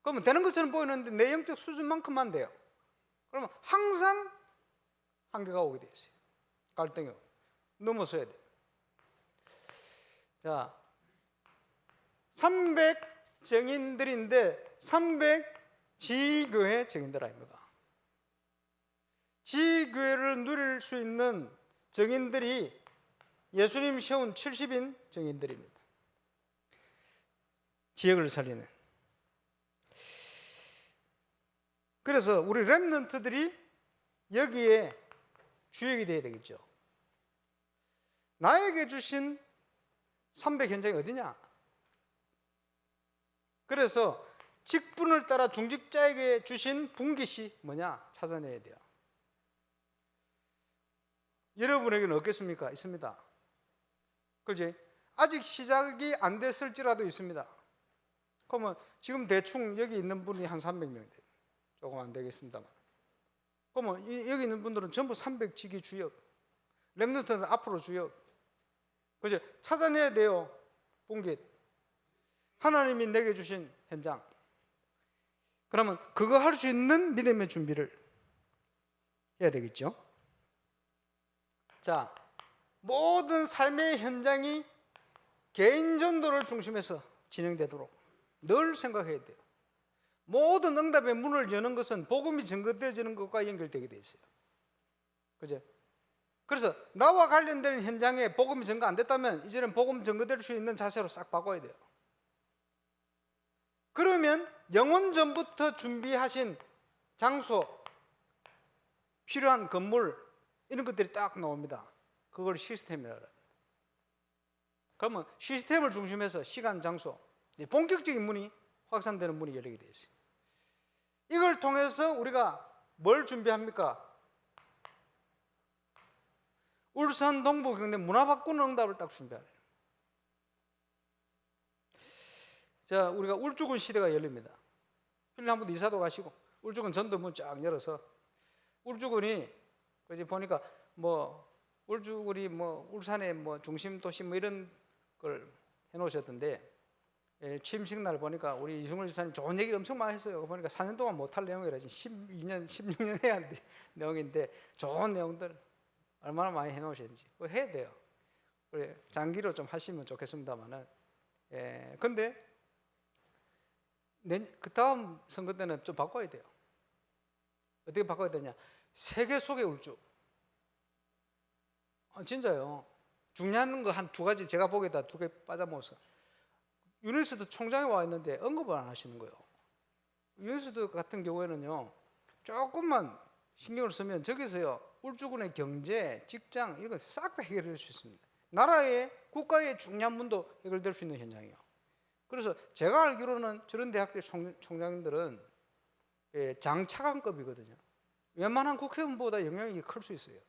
그러면 되는 것처럼 보이는데 내 영적 수준만큼만 돼요. 그러면 항상 한계가 오게 돼 있어요. 갈등이 넘어서야 돼요. 자, 300 정인들인데 300 지교회 정인들 아닙니까? 지교회를 누릴 수 있는 정인들이 예수님 세운 70인 정인들입니다. 지역을 살리는. 그래서 우리 렘넌트들이 여기에 주역이 되어야 되겠죠. 나에게 주신 300 현장이 어디냐? 그래서 직분을 따라 중직자에게 주신 분깃이 뭐냐? 찾아내야 돼요. 여러분에게는 없겠습니까? 있습니다. 그렇지? 아직 시작이 안 됐을지라도 있습니다. 그러면 지금 대충 여기 있는 분이 한 300명 돼요. 조금 안 되겠습니다만. 그러면 여기 있는 분들은 전부 300지기 주역, 렘넌트는 앞으로 주역. 그죠? 찾아내야 돼요. 분깃. 하나님이 내게 주신 현장. 그러면 그거 할 수 있는 믿음의 준비를 해야 되겠죠. 자, 모든 삶의 현장이 개인 전도를 중심해서 진행되도록 늘 생각해야 돼요. 모든 응답의 문을 여는 것은 복음이 증거되어지는 것과 연결되게 돼 있어요. 그죠? 그래서 나와 관련되는 현장에 복음이 증거 안 됐다면 이제는 복음 증거될 수 있는 자세로 싹 바꿔야 돼요. 그러면 영혼 전부터 준비하신 장소, 필요한 건물 이런 것들이 딱 나옵니다. 그걸 시스템이라고 합니다. 그러면 시스템을 중심해서 시간, 장소, 본격적인 문이 확산되는 문이 열리게 되어 있어요. 이걸 통해서 우리가 뭘 준비합니까? 울산 동부경내 문화 바꾸는 응답을 딱 준비하래요. 자, 우리가 울주군 시대가 열립니다. 필리 한 번 이사도 가시고 울주군 전도 문 쫙 열어서 울주군이 그지 보니까 뭐 울주군이 뭐 울산의 뭐 중심 도시 뭐 이런 걸 해놓으셨던데 취임식 날 보니까 우리 이승훈 집사님 좋은 얘기를 엄청 많이 했어요. 보니까 4년 동안 못할 내용이라 지금 12년, 16년 해야 할 내용인데 좋은 내용들 얼마나 많이 해놓으셨는지 그거 해야 돼요. 그래 장기로 좀 하시면 좋겠습니다만은 근데 그 다음 선거 때는 좀 바꿔야 돼요. 어떻게 바꿔야 되냐? 세계 속의 울주. 진짜요. 중요한 거 한 두 가지 제가 보기에다 두 개 빠져먹었어. 유네스도 총장이 와 있는데 언급을 안 하시는 거예요. 유네스도 같은 경우에는요, 조금만 신경을 쓰면 저기서요, 울주군의 경제, 직장 이런 거 싹 다 해결할 수 있습니다. 나라의 국가의 중요한 문도 해결될 수 있는 현장이에요. 그래서 제가 알기로는 저런 대학교 총장들은 장차관급이거든요. 웬만한 국회의원보다 영향력이 클 수 있어요.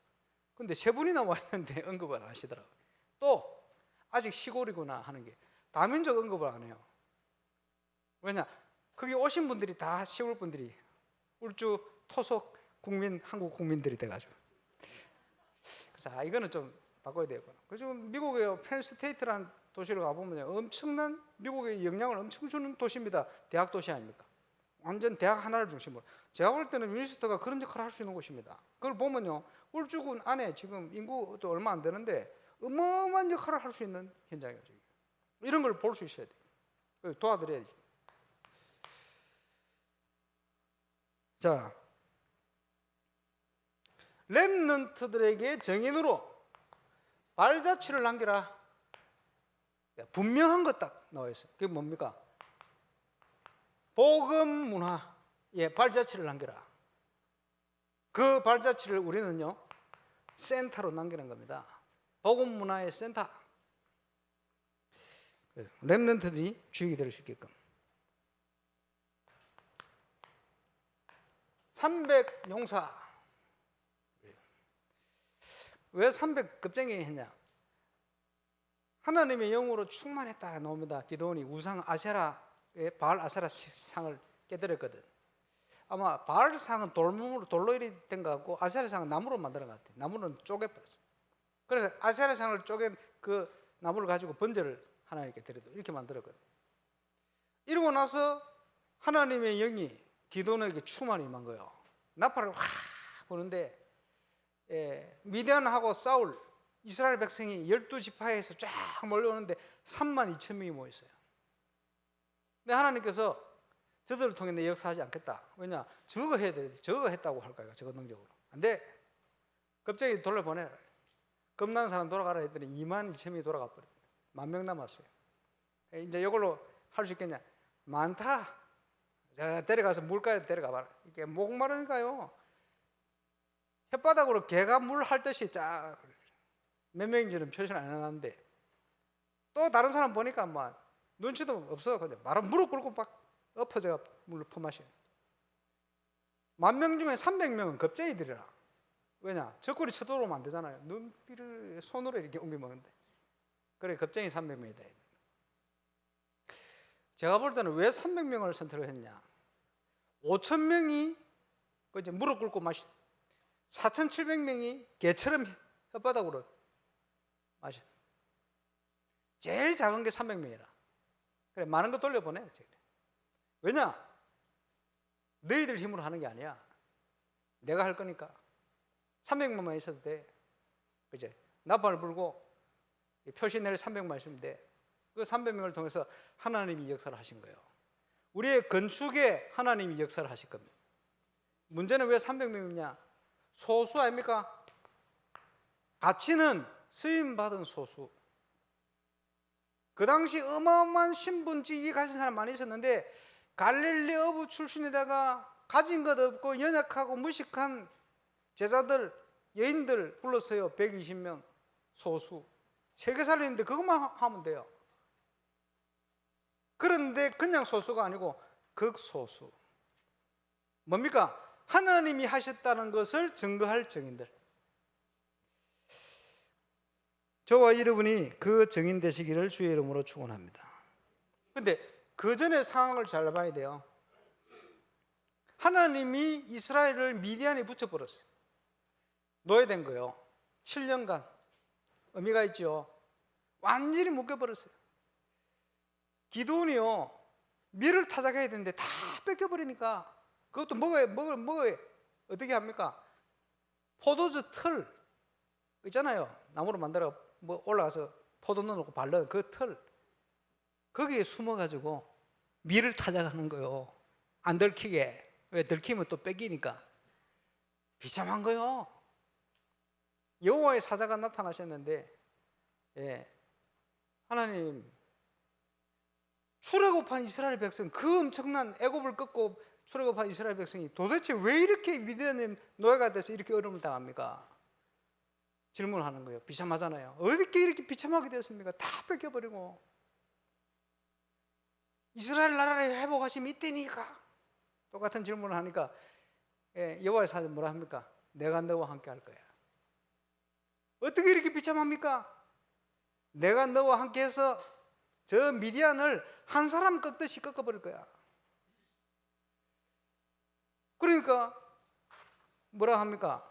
근데 세 분이나 와 있는데 언급을 안 하시더라고요. 또 아직 시골이구나 하는 게 다민족 언급을 안 해요. 왜냐? 거기 오신 분들이 다 시골 분들이 울주 토속 국민, 한국 국민들이 돼가지고. 그래서 이거는 좀 바꿔야 되겠구나. 그래서 미국의 펜스테이트라는 도시를 가보면 엄청난 미국의 영향을 엄청 주는 도시입니다. 대학 도시 아닙니까? 완전 대학 하나를 중심으로. 제가 볼 때는 유니스트가 그런 역할을 할 수 있는 곳입니다. 그걸 보면요, 울주군 안에 지금 인구도 얼마 안 되는데 어마어마한 역할을 할 수 있는 현장이에요. 이런 걸 볼 수 있어야 돼요. 도와드려야지. 자, 렘넌트들에게 정인으로 발자취를 남기라. 분명한 것 딱 나와 있어요. 그게 뭡니까? 복음 문화에 발자취를 남겨라. 그 발자취를 우리는요, 센터로 남기는 겁니다. 복음 문화의 센터. 렘넌트들이 주역이 될 수 있게끔. 300용사. 왜 300급쟁이 했냐? 하나님의 영으로 충만했다 나옵니다. 기도원이 우상 아세라의 바알 아세라 상을 깨뜨렸거든. 아마 바알 상은 돌로 된 것 같고 아세라 상은 나무로 만든 것 같아. 나무는 쪼개버렸어. 그래서 아세라 상을 쪼갠 그 나무를 가지고 번제를 하나님께 드려도 이렇게 만들었거든. 이러고 나서 하나님의 영이 기도원에게 충만히 임한 거예요. 나팔을 확 부는데 미디안하고 사울 이스라엘 백성이 12지파에서 쫙 몰려오는데 32,000명이 모였어요. 근데 하나님께서 저들을 통해 내 역사하지 않겠다. 왜냐? 저거 해야 돼. 저거 했다고 할 거야. 저거 능력으로. 안 돼. 갑자기 돌려보내라. 겁나는 사람 돌아가라 했더니 22,000명이 돌아가 버렸어요. 10,000명 남았어요. 이제 이걸로 할 수 있겠냐? 많다. 데려가서 물가에 데려가 봐라. 이게 목마르니까요. 혓바닥으로 개가 물 핥듯이 쫙 몇 명인지는 표시를 안 해놨는데 또 다른 사람 보니까 뭐 눈치도 없어. 그냥 바로 무릎 꿇고 막 엎어져 물을 퍼마셔요. 10,000명 중에 300명은 겁쟁이들이라. 왜냐? 젖구리 쳐들어오면 안 되잖아요. 눈비를 손으로 이렇게 옮겨 먹는데. 그래 겁쟁이 300명이다. 제가 볼 때는 왜 300명을 선택을 했냐? 5,000명이 이제 무릎 꿇고 마시 4,700명이 개처럼 혓바닥으로 마셔. 제일 작은 게 300명이라. 그래 많은 거 돌려보내. 왜냐? 너희들 힘으로 하는 게 아니야. 내가 할 거니까 300명만 있어도 돼. 그제 나팔을 불고 표시 내를 300만 있으면 돼. 그 300명을 통해서 하나님이 역사를 하신 거예요. 우리의 건축에 하나님이 역사를 하실 겁니다. 문제는 왜 300명이냐? 소수 아닙니까? 가치는 쓰임받은 소수. 그 당시 어마어마한 신분직이 가진 사람 많이 있었는데 갈릴리 어부 출신에다가 가진 것 없고 연약하고 무식한 제자들, 여인들 불렀어요. 120명 소수. 세계 살리는데 그것만 하면 돼요. 그런데 그냥 소수가 아니고 극소수. 뭡니까? 하나님이 하셨다는 것을 증거할 증인들. 저와 여러분이 그 증인 되시기를 주의 이름으로 축원합니다. 그런데 그 전에 상황을 잘 봐야 돼요. 하나님이 이스라엘을 미디안에 붙여버렸어요. 노예된 거예요. 7년간 의미가 있죠. 완전히 묶여버렸어요. 기드온이요, 밀을 타작해야 되는데 다 뺏겨버리니까 그것도 먹어야 어떻게 합니까? 포도주 틀 있잖아요. 나무로 만들어 올라가서 포도 넣어놓고 바른 그 틀, 거기에 숨어가지고 밀을 타작하는 거예요. 안 들키게. 왜? 들키면 또 뺏기니까. 비참한 거요. 여호와의 사자가 나타나셨는데, 하나님, 출애굽한 이스라엘 백성, 그 엄청난 애굽을 꺾고 출애굽한 이스라엘 백성이 도대체 왜 이렇게 미디안의 노예가 돼서 이렇게 어려움을 당합니까? 질문하는 거예요. 비참하잖아요. 어떻게 이렇게 비참하게 되었습니까? 다 뺏겨버리고. 이스라엘 나라를 회복하시면 이때니까. 똑같은 질문을 하니까 여호와의 사자 뭐라 합니까? 내가 너와 함께 할 거야. 어떻게 이렇게 비참합니까? 내가 너와 함께 해서 저 미디안을 한 사람 꺾듯이 꺾어버릴 거야. 그러니까 뭐라 합니까?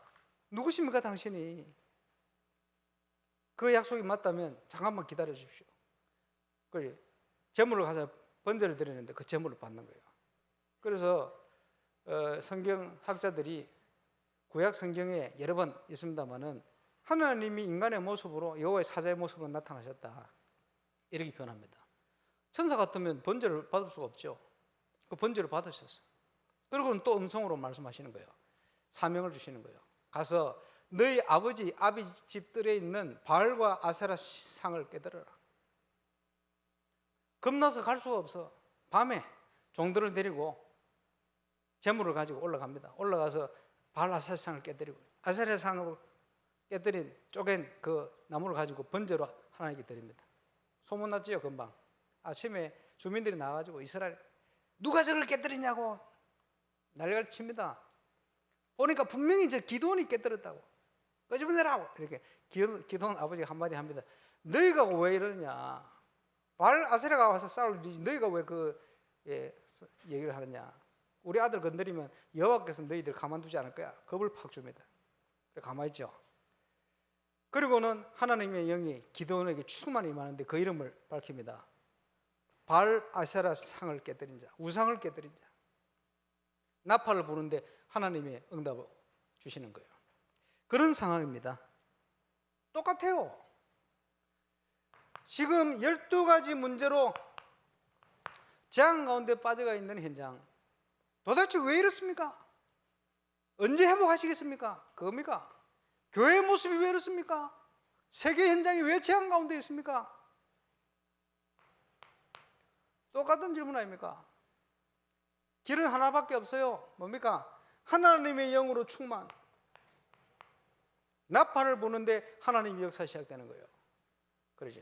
누구십니까 당신이? 그 약속이 맞다면 잠깐만 기다려 주십시오. 그래, 재물을 가서 번제를 드리는데 그 재물을 받는 거예요. 그래서 성경학자들이 구약 성경에 여러 번 있습니다만은 하나님이 인간의 모습으로 여호와의 사자의 모습으로 나타나셨다, 이렇게 표현합니다. 천사 같으면 번제를 받을 수가 없죠. 그 번제를 받으셨어요. 그리고는 또 음성으로 말씀하시는 거예요. 사명을 주시는 거예요. 가서 너희 아버지 집들에 있는 바알과 아세라 상을 깨뜨려라. 겁나서 갈 수가 없어. 밤에 종들을 데리고 재물을 가지고 올라갑니다. 올라가서 바알 아세라 상을 깨뜨리고, 아세라 상을 깨뜨린 쪼갠 그 나무를 가지고 번제로 하나님께 드립니다. 소문났지요. 금방 아침에 주민들이 나와가지고 이스라엘 누가 저걸 깨뜨리냐고 난리를 칩니다. 보니까 분명히 저 기드온이 깨뜨렸다고. 끄집어내라고. 이렇게 기드온 아버지가 한마디 합니다. 너희가 왜 이러냐? 바알 아세라가 와서 싸울 일이지 너희가 왜 얘기를 하느냐? 우리 아들 건드리면 여호와께서 너희들 가만두지 않을 거야. 겁을 팍 줍니다. 가만히 있죠. 그리고는 하나님의 영이 기드온에게 충만히 임하는데 그 이름을 밝힙니다. 바알 아세라 상을 깨뜨린 자, 우상을 깨뜨린 자. 나팔을 부는데 하나님의 응답을 주시는 거예요. 그런 상황입니다. 똑같아요. 지금 12가지 문제로 재앙 가운데 빠져가 있는 현장. 도대체 왜 이렇습니까? 언제 회복하시겠습니까? 그겁니까? 교회의 모습이 왜 이렇습니까? 세계 현장이 왜 재앙 가운데 있습니까? 똑같은 질문 아닙니까? 길은 하나밖에 없어요. 뭡니까? 하나님의 영으로 충만. 나팔을 부는데 하나님의 역사 시작되는 거예요. 그러죠.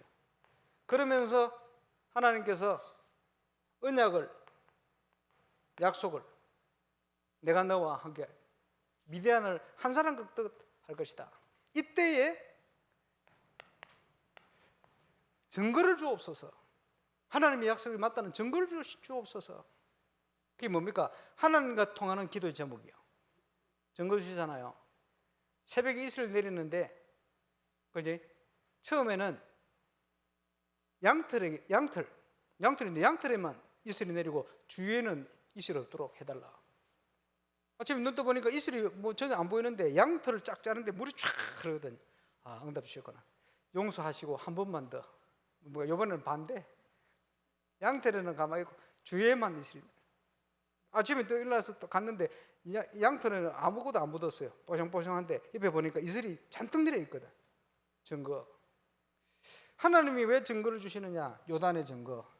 그러면서 하나님께서 언약을, 약속을, 내가 너와 함께 미디안을 한 사람 꺾듯 할 것이다. 이때에 증거를 주옵소서. 하나님의 약속이 맞다는 증거를 주옵소서. 그게 뭡니까? 하나님과 통하는 기도의 제목이요. 증거 주시잖아요. 새벽에 이슬을 내리는데, 그지? 처음에는 양털인데 양털에만 이슬이 내리고 주위에는 이슬이 없도록 해달라. 아침에 눈 떠보니까 이슬이 전혀 안 보이는데 양털을 쫙 짜는데 물이 쫙 흐르거든. 아, 응답 주셨구나. 용서하시고 한 번만 더. 이번에는 반대. 양털에는 가만히 있고 주위에만 이슬이. 아침에 또 일어나서 또 갔는데 양털에는 아무것도 안 묻었어요. 뽀송뽀송한데 옆에 보니까 이슬이 잔뜩 내려 있거든. 증거. 하나님이 왜 증거를 주시느냐? 요단의 증거.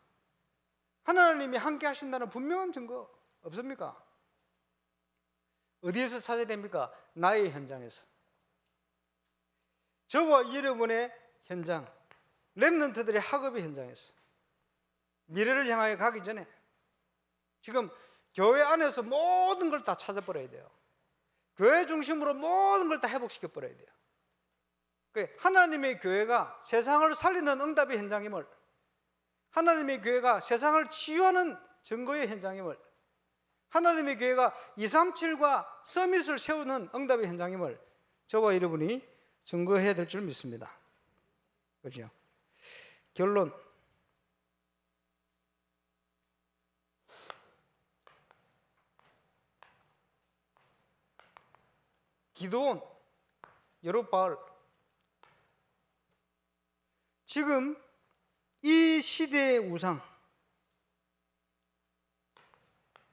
하나님이 함께 하신다는 분명한 증거 없습니까? 어디에서 찾아야 됩니까? 나의 현장에서. 저와 여러분의 현장, 렘넌트들의 학업의 현장에서. 미래를 향하여 가기 전에 지금 교회 안에서 모든 걸 다 찾아버려야 돼요. 교회 중심으로 모든 걸 다 회복시켜 버려야 돼요. 그래, 하나님의 교회가 세상을 살리는 응답의 현장임을, 하나님의 교회가 세상을 치유하는 증거의 현장임을, 하나님의 교회가 237과 서밋을 세우는 응답의 현장임을 저와 여러분이 증거해야 될 줄 믿습니다. 그렇죠? 결론, 기드온, 여룹바알, 지금 이 시대의 우상,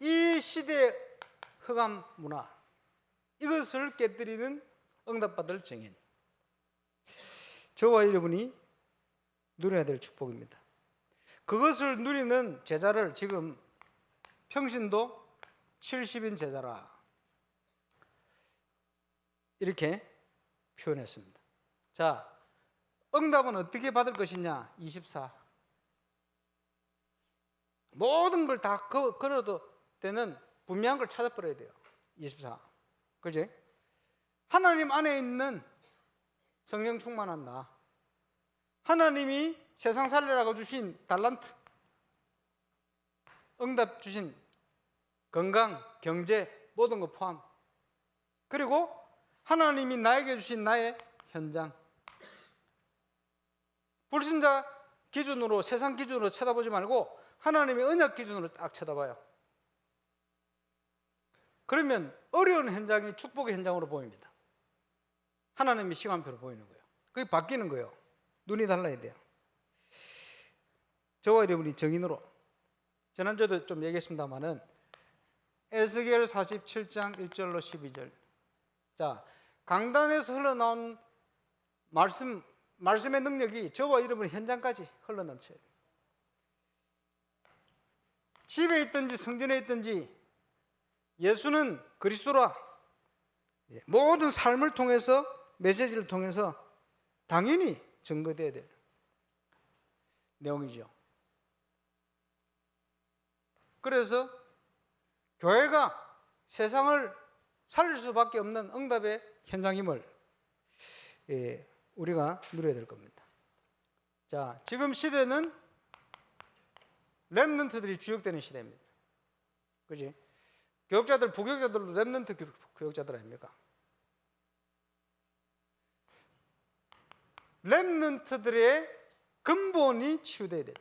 이 시대의 흑암 문화, 이것을 깨뜨리는 응답받을 증인, 저와 여러분이 누려야 될 축복입니다. 그것을 누리는 제자를 지금 평신도 70인 제자라 이렇게 표현했습니다. 자, 응답은 어떻게 받을 것이냐? 24. 모든 걸 다 걸어도 되는 분명한 걸 찾아버려야 돼요. 24. 그지? 하나님 안에 있는 성령 충만한 나, 하나님이 세상 살리라고 주신 달란트, 응답 주신 건강, 경제, 모든 거 포함, 그리고 하나님이 나에게 주신 나의 현장, 불신자 기준으로, 세상 기준으로 쳐다보지 말고 하나님의 언약 기준으로 딱 쳐다봐요. 그러면 어려운 현장이 축복의 현장으로 보입니다. 하나님의 시간표로 보이는 거예요. 그게 바뀌는 거예요. 눈이 달라야 돼요. 저와 여러분이 정인으로, 지난주에도 좀 얘기했습니다마는 에스겔 47장 1절로 12절, 자, 강단에서 흘러나온 말씀의 능력이 저와 여러분의 현장까지 흘러넘쳐요. 집에 있든지 성전에 있든지 예수는 그리스도라, 모든 삶을 통해서, 메시지를 통해서 당연히 증거되어야 될 내용이죠. 그래서 교회가 세상을 살릴 수밖에 없는 응답의 현장임을 우리가 누려야 될 겁니다. 자, 지금 시대는 렘넌트들이 주역되는 시대입니다. 그지? 교역자들, 부교역자들도 렘넌트 교역자들 아닙니까? 렘넌트들의 근본이 치유돼야 돼요.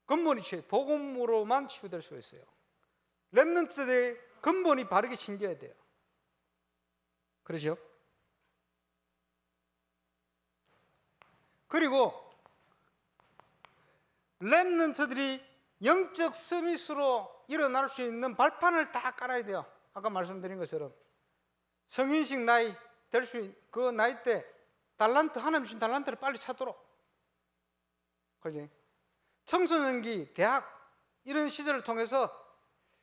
근본이 복음으로만 치유될 수 있어요. 렘넌트들의 근본이 바르게 심겨야 돼요. 그렇죠? 그리고 렘넌트들이 영적 서밋으로 일어날 수 있는 발판을 다 깔아야 돼요. 아까 말씀드린 것처럼 성인식 나이 될 수 있는 그 나이 때 달란트, 하나님 주신 달란트를 빨리 찾도록, 그렇지? 청소년기, 대학 이런 시절을 통해서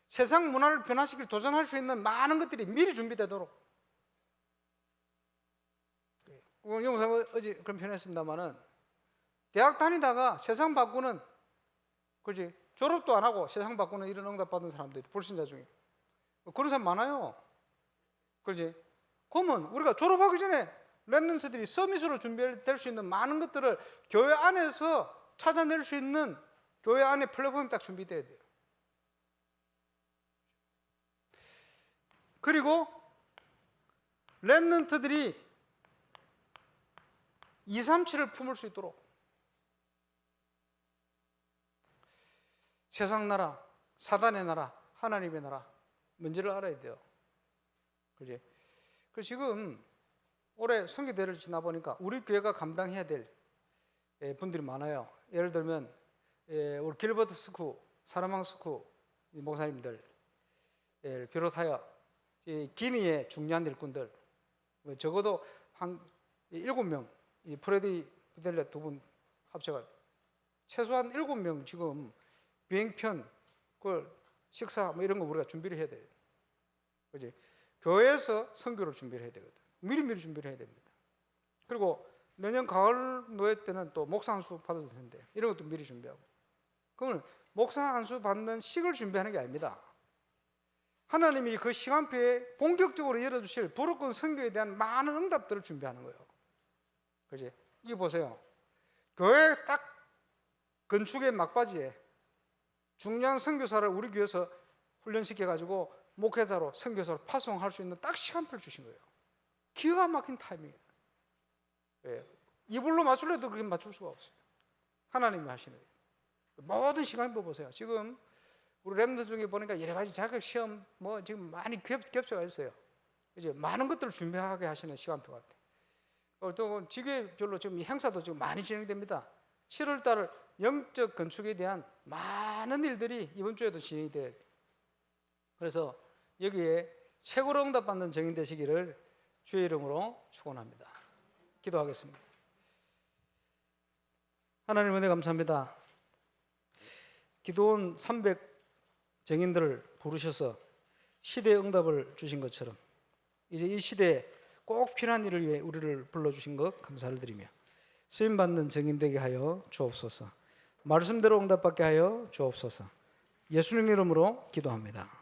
세상 문화를 변화시킬, 도전할 수 있는 많은 것들이 미리 준비되도록. 영상 어제 그런 표현했습니다만은 대학 다니다가 세상 바꾸는, 그렇지? 졸업도 안 하고 세상 바꾸는 이런 응답 받은 사람도 있고, 불신자 중에 그런 사람 많아요. 그렇지? 그러면 우리가 졸업하기 전에 렘넌트들이 서밋으로 준비될 수 있는 많은 것들을 교회 안에서 찾아낼 수 있는 교회 안에 플랫폼이 딱 준비돼야 돼요. 그리고 렘넌트들이 237을 품을 수 있도록 세상 나라, 사단의 나라, 하나님의 나라 뭔지를 알아야 돼요. 그지? 그 지금 올해 선교대회를 지나 보니까 우리 교회가 감당해야 될 분들이 많아요. 예를 들면 우리 길버트 스쿠, 사르망 스쿠 목사님들 비롯하여 기니의 중요한 일꾼들, 적어도 한 7명, 프레디 피델레 2분 합쳐가 최소한 7명 지금 비행편, 식사 이런 거 우리가 준비를 해야 돼요. 그렇지? 교회에서 선교를 준비를 해야 되거든. 미리미리 준비를 해야 됩니다. 그리고 내년 가을 노예 때는 또 목사 안수 받을 텐데 이런 것도 미리 준비하고. 그러면 목사 안수 받는 식을 준비하는 게 아닙니다. 하나님이 그 시간표에 본격적으로 열어주실 불어권 선교에 대한 많은 응답들을 준비하는 거예요. 그지? 이거 보세요. 교회 딱 건축의 막바지에 중요한 선교사를 우리 교회에서 훈련시켜가지고 목회자로 선교사로 파송할 수 있는 딱 시간표를 주신 거예요. 기가 막힌 타이밍이에요. 예. 이불로 맞추려도 그렇게 맞출 수가 없어요. 하나님이 하시는 거예요. 모든 시간표 보세요. 지금 우리 랩들 중에 보니까 여러 가지 자격 시험 뭐 지금 많이 겹쳐가 있어요. 이제 많은 것들을 준비하게 하시는 시간표 같아요. 또 지교별로 지금 행사도 지금 많이 진행됩니다. 7월 달 영적 건축에 대한 많은 일들이 이번 주에도 진행이 돼요. 그래서 여기에 최고로 응답받는 증인 되시기를 주의 이름으로 축원합니다. 기도하겠습니다. 하나님 은혜 감사합니다. 기도원 300 증인들을 부르셔서 시대의 응답을 주신 것처럼 이제 이 시대에 꼭 필요한 일을 위해 우리를 불러주신 것 감사를 드리며 쓰임받는 증인 되게 하여 주옵소서. 말씀대로 응답받게 하여 주옵소서. 예수님 이름으로 기도합니다.